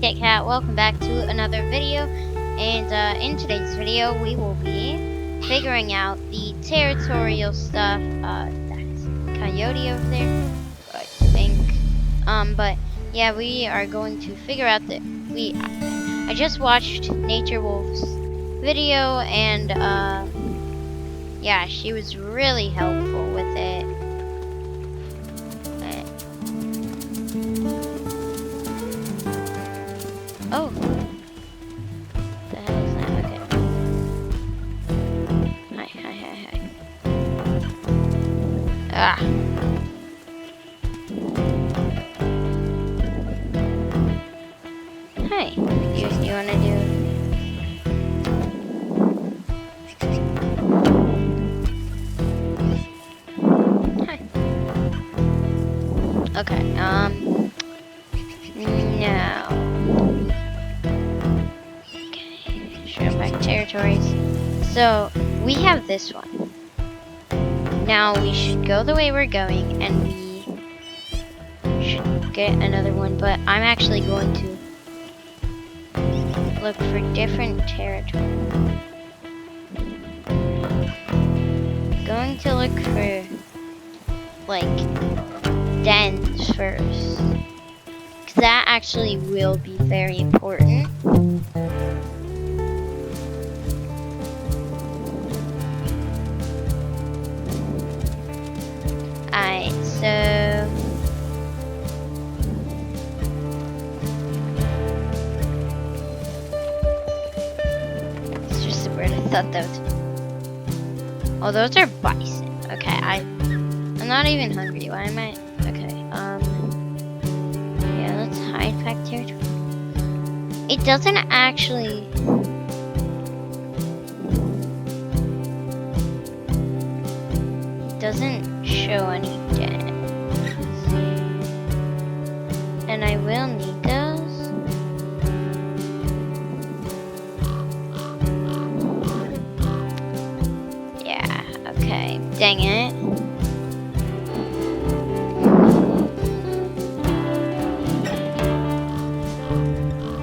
Kit Kat, welcome back to another video, and in today's video we will be figuring out the territorial stuff. That's Coyote over there, I think. But yeah, we are going to figure out that I just watched Nature Wolf's video, and yeah, she was really helpful with it. Oh. The hell is that? Okay. Hi. Ah. Hi. You wanna do? Hi. Okay. No. Back territories. So we have this one. Now we should go the way we're going, and we should get another one. But I'm actually going to look for different territory. Going to look for like dens first, because that actually will be very important. Alright, so it's just a bird. I thought those. Oh, those are bison. Okay, I'm not even hungry. Why am I? Okay, yeah, let's hide back territory. It doesn't actually. Doesn't show any dens, and I will need those. Yeah, okay, dang it.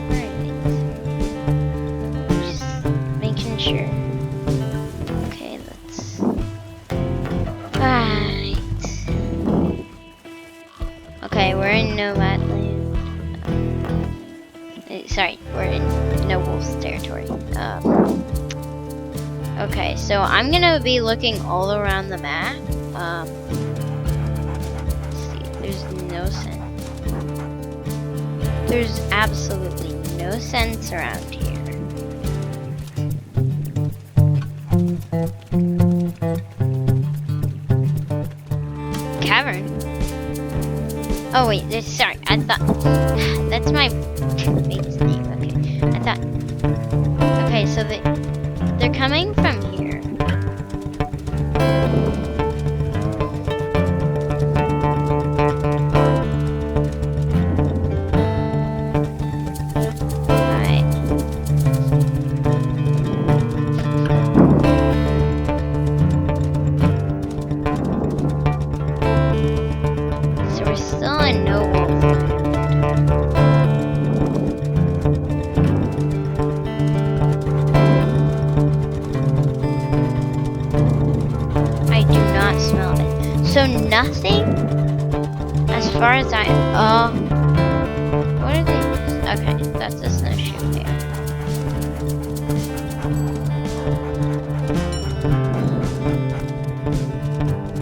Where are these? Just making sure. Okay, let's. Right. Okay, we're in Nomad Land. Sorry, we're in No Wolf's territory. Okay, so I'm gonna be looking all around the map. Let's see, there's no sense. There's absolutely no sense around here. Cavern. Oh wait, sorry. I thought that's my mate's name. Okay, I thought. Okay, so they're coming from here. Alright. So we're still in No Wolf Land. I do not smell it. So nothing? As far as I... what are these? Okay, that's a snowshoe there.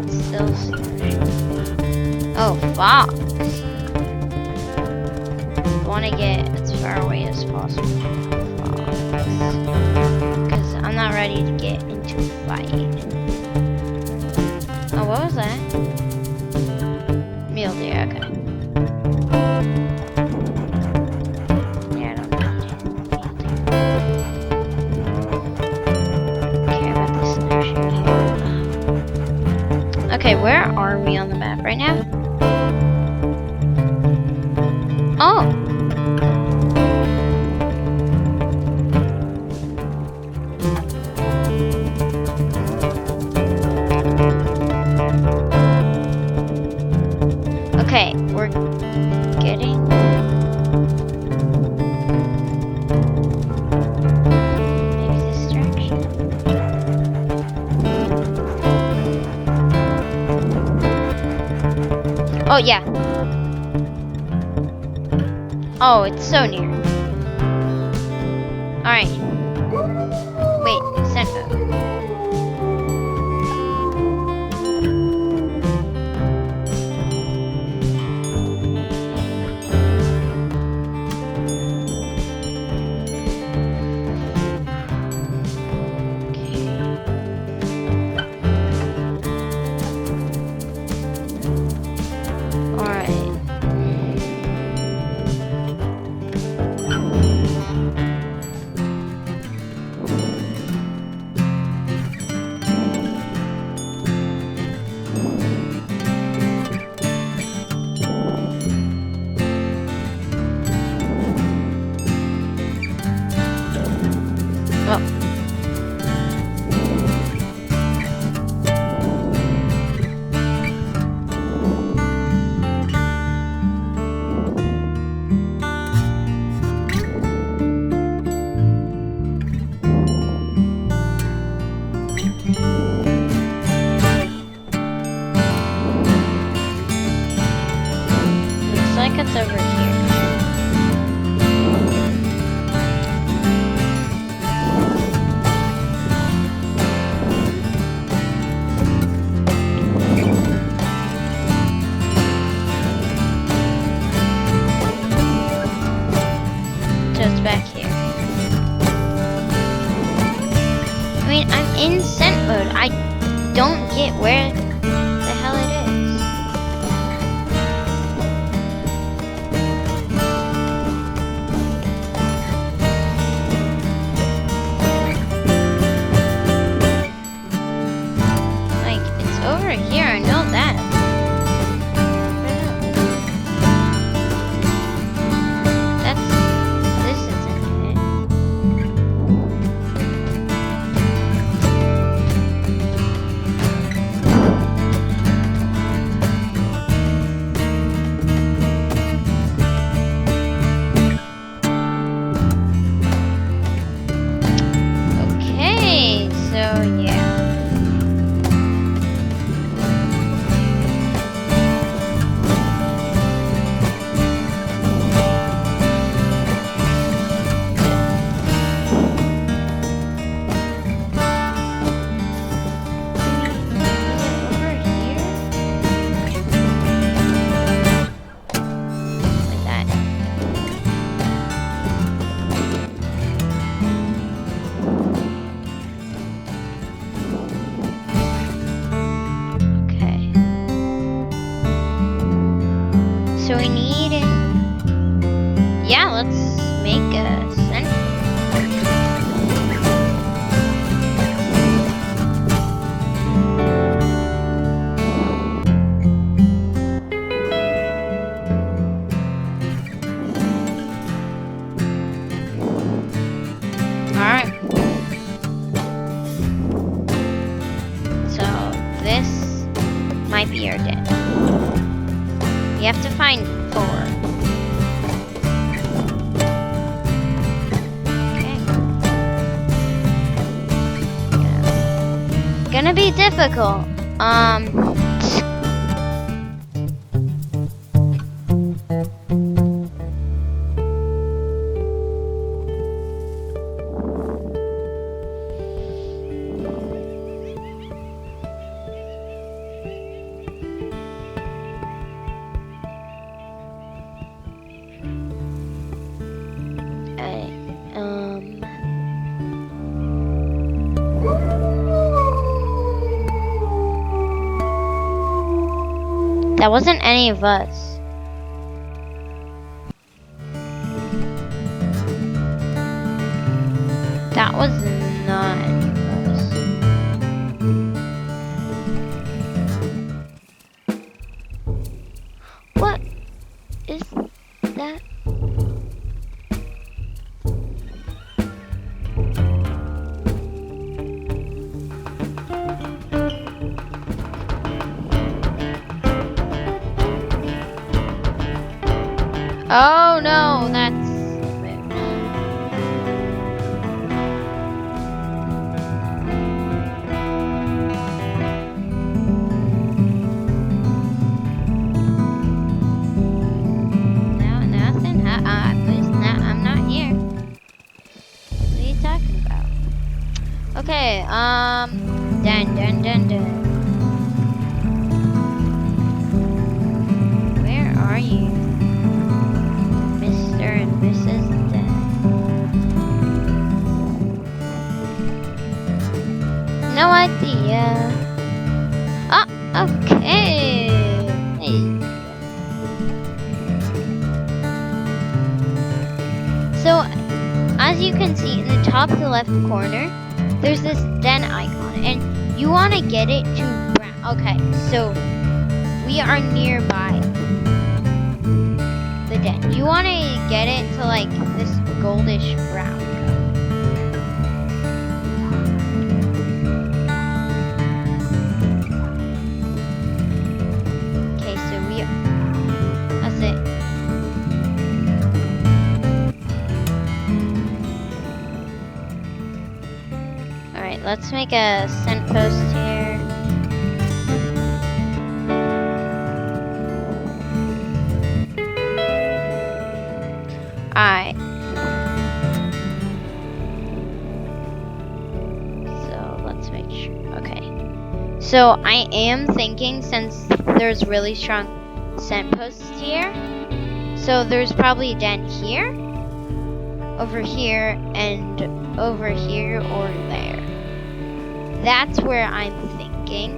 Still snowshoe. Oh, fox. Want to get as far away as possible from fox. Because I'm not ready to get into a fight. Oh, what was that? Mule deer, okay. Yeah, I don't know. Mule deer. Care about the snowshoe here. Okay, where are we on the map right now? Oh! Okay, Oh, yeah. Oh, it's so near. Alright. Wait, send mode. It's over here. Just back here. I mean, I'm in scent mode. I don't get where the hell it is. Over here, I know that. This isn't it. Okay, so yeah. So we need, yeah, let's make a scent. Alright. So this might be our den. You have to find 4. Okay. Yeah. Gonna be difficult. That wasn't any of us. That was not any of us. What is that? Oh no, that's... Dun dun dun dun. Where are you, Mr. and Mrs. Den? No idea. Oh, okay. Hey. So, as you can see in the top left corner, there's this den icon, and you want to get it to brown. Okay, so we are nearby the den. You want to get it to like this goldish brown color. Okay, so that's it. Alright, let's make a scent post here. Alright. So let's make sure. Okay. So I am thinking, since there's really strong scent posts here, so there's probably a den here, over here, and over here or there. That's where I'm thinking.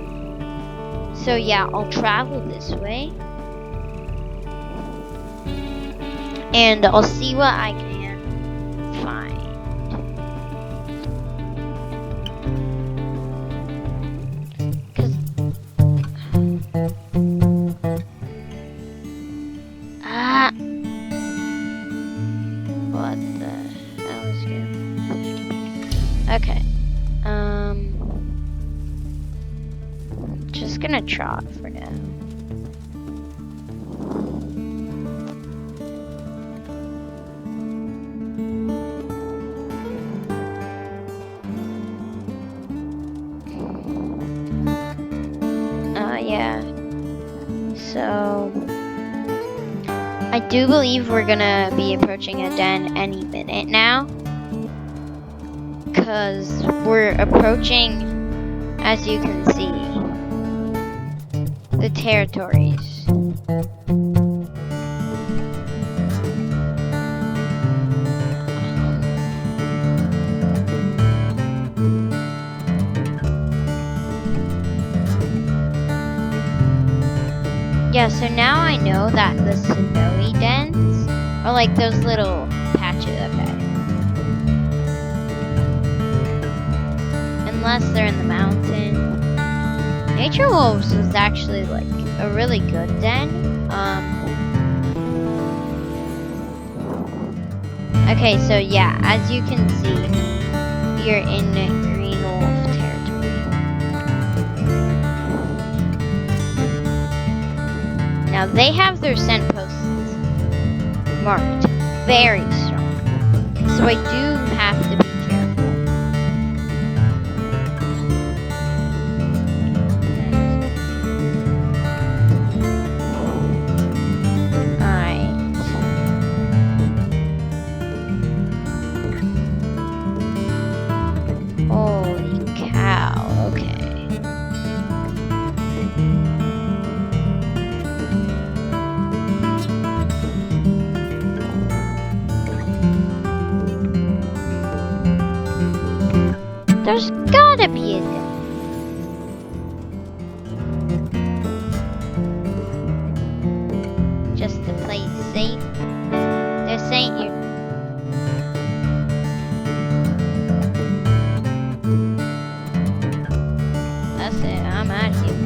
So yeah, I'll travel this way. And I'll see what I can find. What the hell is going on? Okay. Just gonna trot for now. Yeah. So I do believe we're gonna be approaching a den any minute now, because we're approaching, as you can see, the territories. Yeah, so now I know that the snowy dens are like those little patches, okay. Unless they're in the mountain. Nature Wolves was actually like a really good den. Okay, so yeah, as you can see, you're in Green Wolf territory. Now they have their scent posts marked very strong, so I do have to be careful. Holy cow, okay. There's gotta be a den. Just to play safe. They're saying you. That's it, I'm out of here.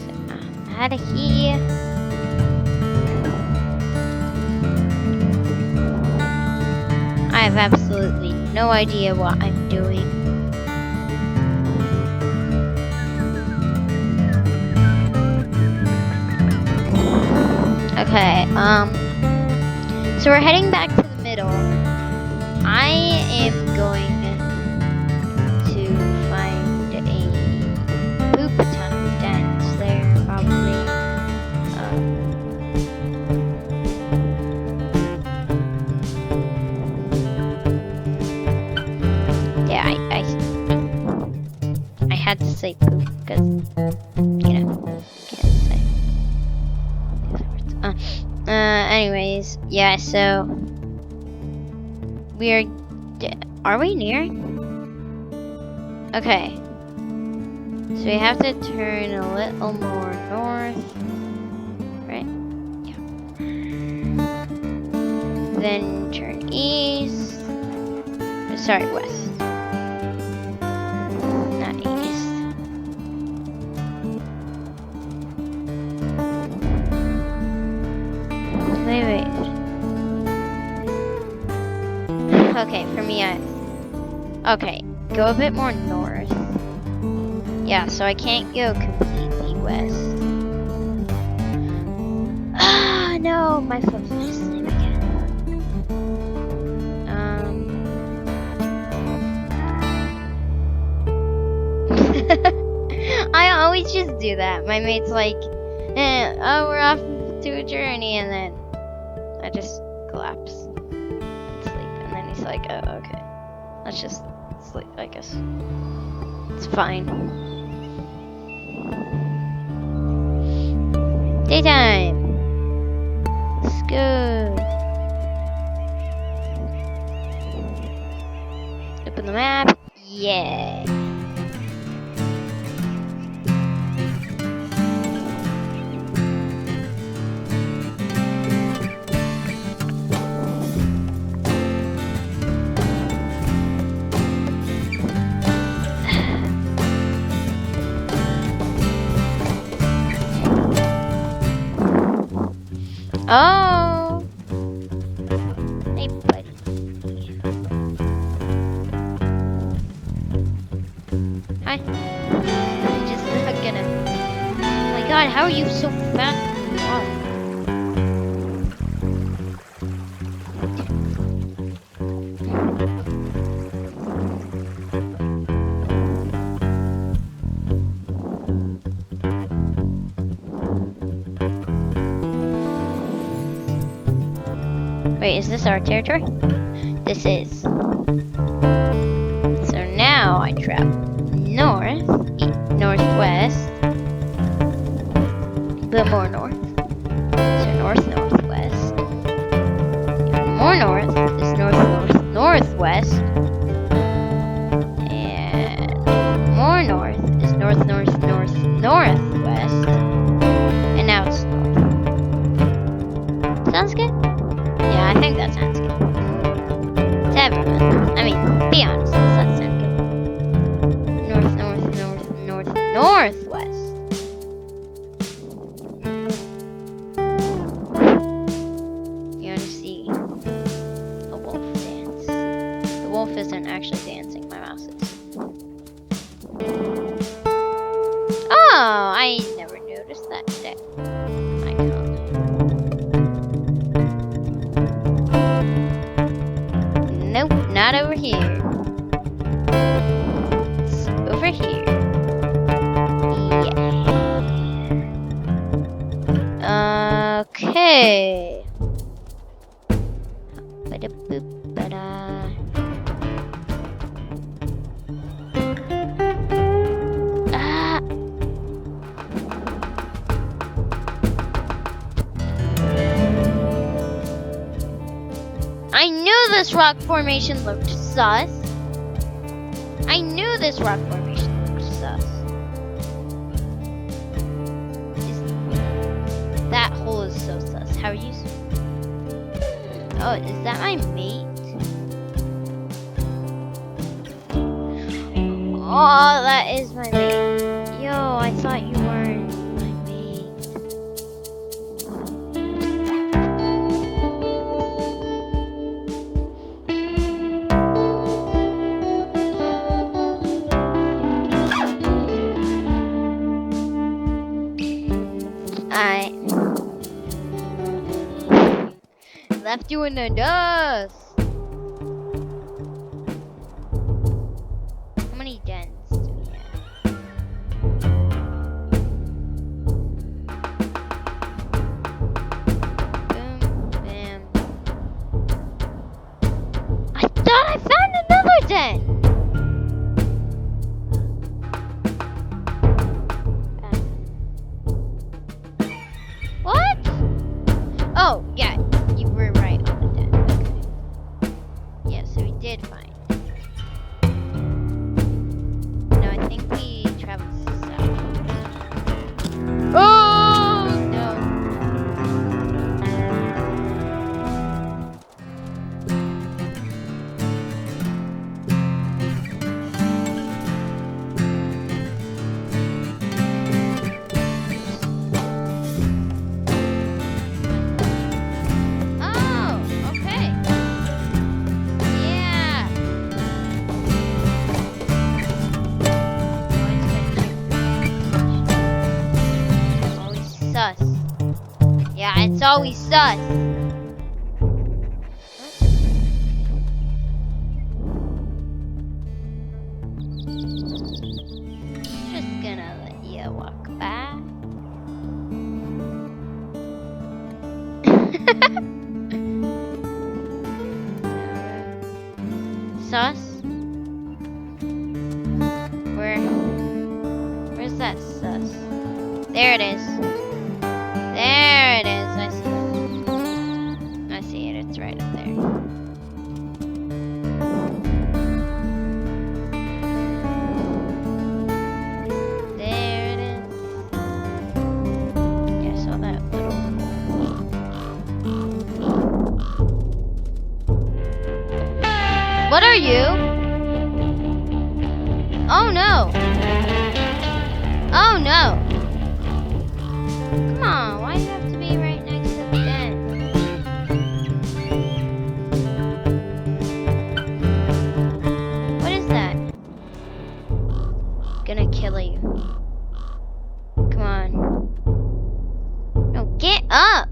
So I'm out of here. I have absolutely no idea what I'm doing. Okay, so we're heading back to the middle. I am going to find a poop ton of dens there, probably. had to say poop because, you know, can't say these words. Anyways, yeah, so are we near? Okay. So we have to turn a little more north, right? Yeah. Then turn east. Sorry, west. Not east. Wait. Okay, for me, okay, go a bit more north. Yeah, so I can't go completely west. Ah, no, my foot's gonna sleep again. I always just do that. My mate's like, oh, we're off to a journey, and then I just collapse and sleep. And then he's like, oh, okay. Let's just sleep, I guess. It's fine. Daytime! Let's go. Open the map. Yeah. Oh! Hey, buddy. Hi. I'm just gonna. Oh my god, how are you so fast? Wow. Wait, is this our territory? This is. So now I travel north, northwest, a bit more north. So northwest. Even more north is northwest. And more north is northwest. And now it's north. Sounds good? Yeah, I think that sounds good. To everyone. I mean, be honest, does that sound good? Northwest. You want to see a wolf dance. The wolf isn't actually dancing, my mouse is. Oh, I never noticed that today. Nope, not over here. It's over here. Yeah. Okay. Ba-da-boop-ba-da. Ah. I knew this rock formation looked sus. I knew this rock formation looked sus. That hole is so sus. How are you? Oh, is that my mate? Oh, that is my mate. Yo, I thought you weren't my mate. I left you in the dust. How many dents do we have? Boom, bam. I thought I found another dent. It's always sus. Just gonna let you walk by. Sus? Where's that sus? There it is. There it is. I see it. I see it. It's right up there. There it is. Yeah, I saw that little. What are you? Oh no! Oh no! Come on, why do you have to be right next to the den? What is that? Gonna kill you. Come on. No, get up!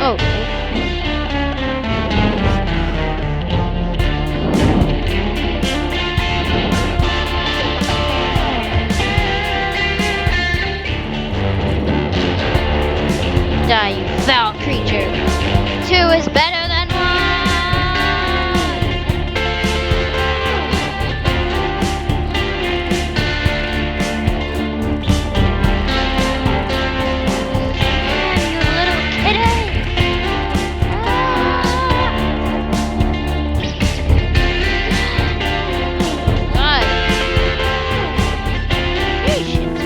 Oh. Die, you foul creature. 2 is better than 1. You little kitty. God. Patience.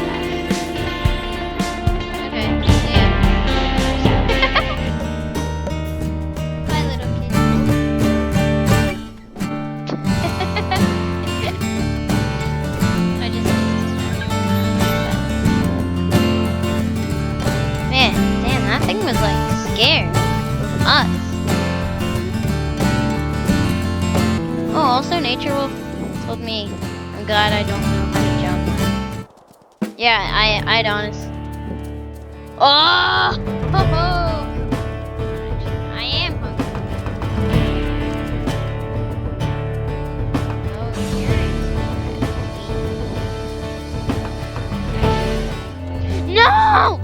Okay, yeah. Bye, little kitty. I just man, damn, that thing was like scared of us. Oh, also Nature Wolf told me I'm glad I don't know how to jump. Yeah, I'd honest. Oh! I am hungry. Oh, here. No!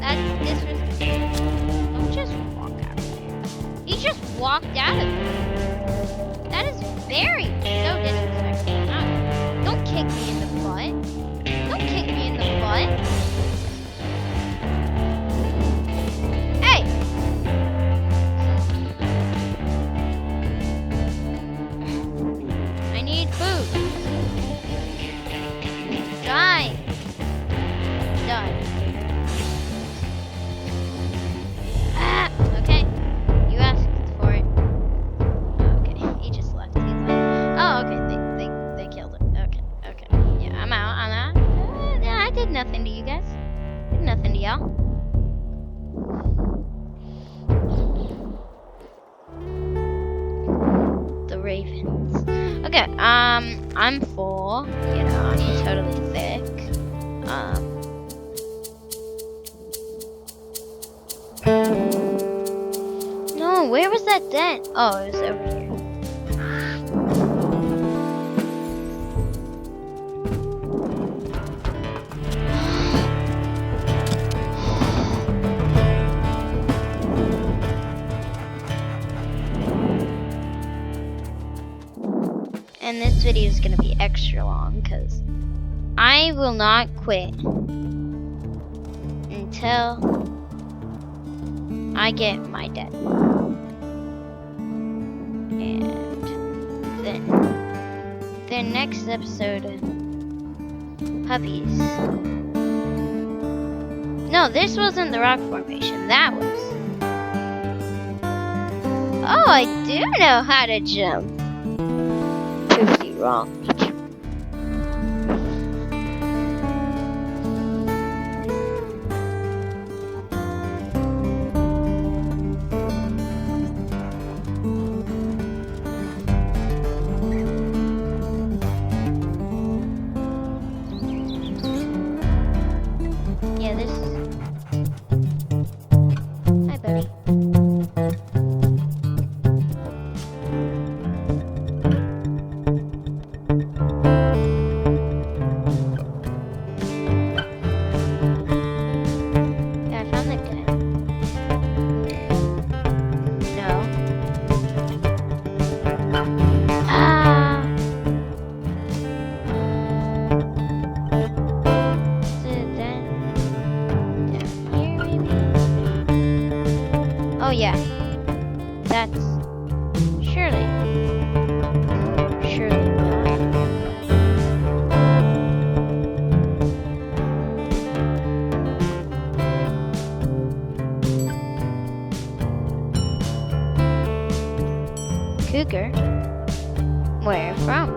That's disrespectful. Don't just walk out of there. He just walked out of there. That is very so disrespectful. Don't kick me in the butt. Don't kick me in the butt. Hey! I need food. Die. Die. Ah, okay. You asked for it. Okay, he just left. He's like, oh, okay, they killed him. Okay. Yeah, I'm out. Yeah, I did nothing to you guys. Did nothing to y'all. The Ravens. Okay, I'm full. You know, I'm totally thick. No, where was that dent? Oh, it was over here. And this video is gonna be extra long because I will not quit until I get my debt. And then the next episode of Puppies. No, this wasn't the rock formation. That was. Oh, I do know how to jump. Proves you wrong. sugar. Where from?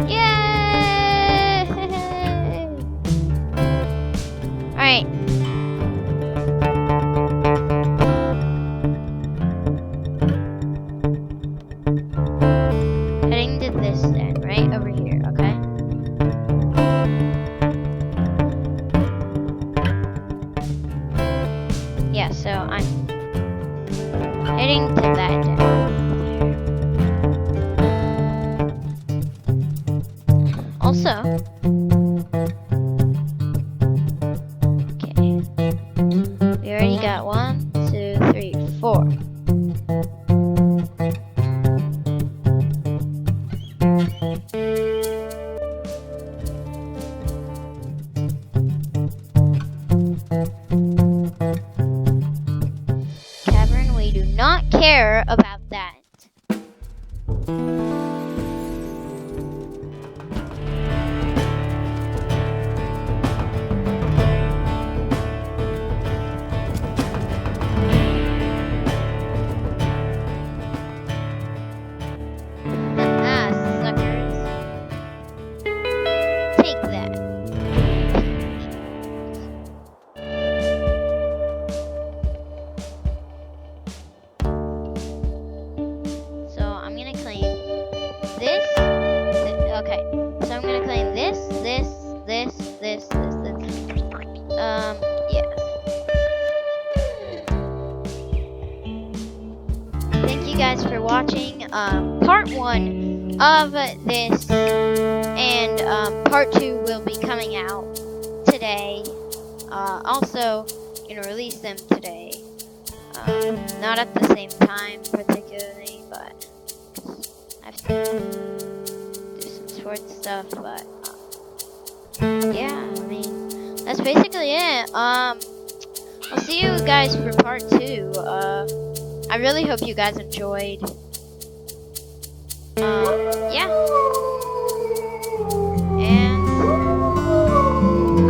Yay! Alright. Heading to this then, right over here, okay? Yeah, so I'm heading to that den. Also, okay, we already got 1, 2, 3, 4. Cavern, we do not care about that. Ah, suckers. Take that. So I'm gonna claim this. Okay, so I'm gonna claim this. Yeah. Thank you guys for watching part 1 of this, and part 2 will be coming out today. Also, gonna release them today. Not at the same time particularly, but I have to do some sports stuff. But yeah, I mean that's basically it. I'll see you guys for part 2. I really hope you guys enjoyed. Yeah. And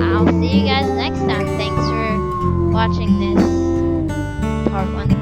I'll see you guys next time. Thanks for watching this part 1.